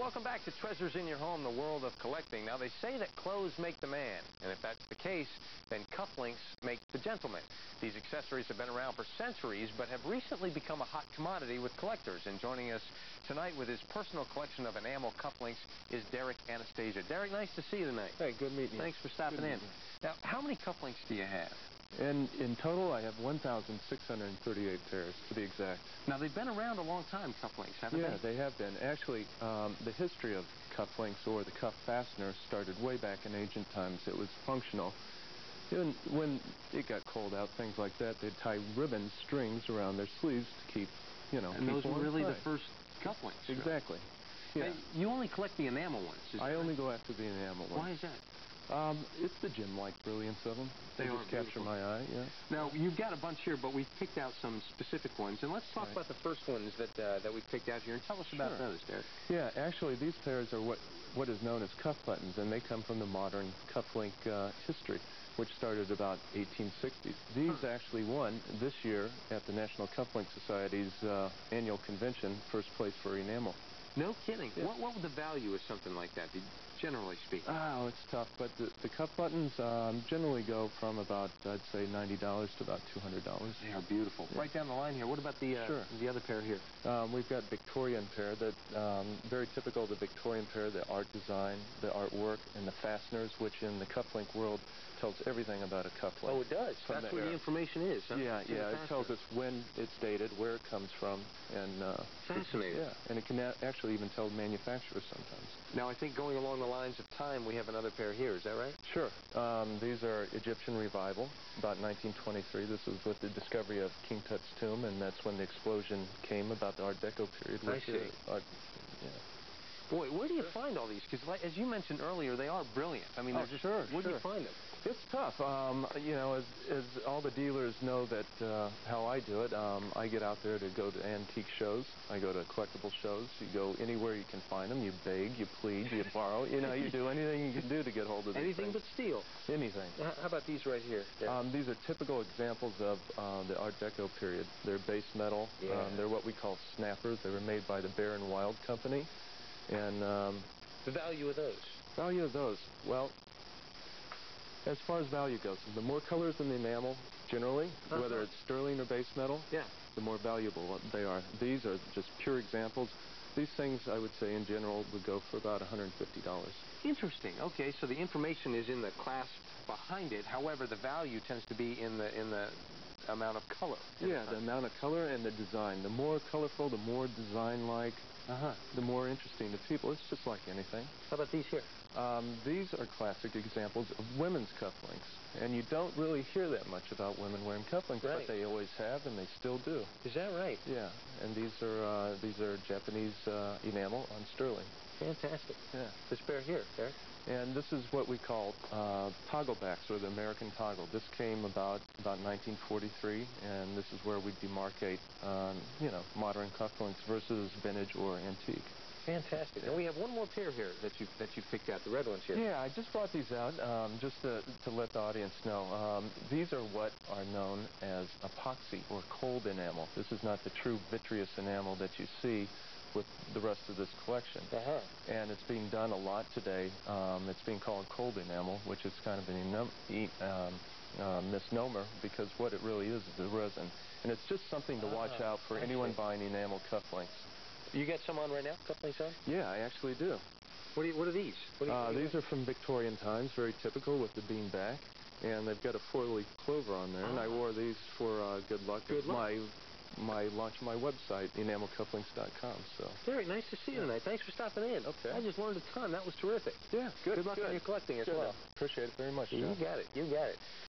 welcome back to Treasures in Your Home, the world of collecting. Now, they say that clothes make the man, and if that's the case, then cufflinks make the gentleman. These accessories have been around for centuries, but have recently become a hot commodity with collectors. And joining us tonight with his personal collection of enamel cufflinks is Derek Anastasia. Derek, nice to see you tonight. Hey, good meeting you. Thanks for stopping in. Now, how many cufflinks do you have? In total, I have 1,638 pairs, to be exact. Now, they've been around a long time, cufflinks, haven't they? Yeah, they have been. Actually, the history of cufflinks, or the cuff fastener, started way back in ancient times. It was functional. Even when it got cold out, things like that, they'd tie ribbon strings around their sleeves to keep, And those were really the first cufflinks. Exactly. Really. Yeah. You only collect the enamel ones, is I that only right? go after the enamel ones. Why is that? It's the gem-like brilliance of them. They just capture my eye, yeah. Now, you've got a bunch here, but we've picked out some specific ones. And let's talk about the first ones that we've picked out here. And tell us about those, Derek. Yeah, actually, these pairs are what is known as cuff buttons, and they come from the modern cufflink history, which started about 1860s. These actually won this year at the National Cufflink Society's annual convention, first place for enamel. No kidding. Yeah. What would the value of something like that be, generally speaking? Oh, it's tough, but the cuff buttons generally go from about, I'd say, $90 to about $200. They are beautiful. Yeah. Right down the line here. What about the other pair here? We've got Victorian pair that very typical of the Victorian pair, the art design, the artwork, and the fasteners, which in the cufflink world tells everything about a cufflink. Oh, it does. That's where the information is, huh? Yeah, it tells us when it's dated, where it comes from, and fascinating. Yeah, and it can actually even tell manufacturers sometimes. Now, I think going along the lines of time, we have another pair here. Is that right? Sure. These are Egyptian Revival, about 1923. This was with the discovery of King Tut's tomb, and that's when the explosion came about the Art Deco period. I see. Boy, where do you find all these? Because, as you mentioned earlier, they are brilliant. I mean, they're just... Sure. Where do you find them? It's tough. As all the dealers know that how I do it, I get out there to go to antique shows. I go to collectible shows. You go anywhere you can find them. You beg, you plead, you borrow. You do anything you can do to get hold of these Anything things. but steal. Anything. How about these right here? These are typical examples of the Art Deco period. They're base metal. Yeah. They're what we call snappers. They were made by the Bear and Wild Company. And the value of those? Value of those, well, as far as value goes, the more colors in the enamel, generally, whether it's sterling or base metal, the more valuable they are. These are just pure examples. These things, I would say, in general, would go for about $150. Interesting. Okay, so the information is in the clasp behind it. However, the value tends to be in the amount of color. Yeah, the amount of color and the design. The more colorful, the more design-like, the more interesting to people. It's just like anything. How about these here? These are classic examples of women's cufflinks. And you don't really hear that much about women wearing cufflinks, but they always have, and they still do. Is that right? Yeah, and these are Japanese enamel on sterling. Fantastic. Yeah. This pair here, Derek? And this is what we call togglebacks, or the American toggle. This came about 1943, and this is where we demarcate, modern cufflinks versus vintage or antique. Fantastic. And we have one more pair here that you picked out, the red ones here. Yeah, I just brought these out just to let the audience know. These are what are known as epoxy or cold enamel. This is not the true vitreous enamel that you see with the rest of this collection. And it's being done a lot today. It's being called cold enamel, which is kind of a misnomer, because what it really is a resin. And it's just something to watch out for anyone buying enamel cufflinks. You got some on right now, cufflinks on? Yeah, I actually do. What are these? These are from Victorian times, very typical with the beam back. And they've got a four-leaf clover on there, and I wore these for good luck. My launch my website, enamelcufflinks.com. So Derek, nice to see you tonight. Thanks for stopping in. Okay. I just learned a ton. That was terrific. Yeah, good. Good luck on your collecting as well. Appreciate it very much, John. You got it. You got it.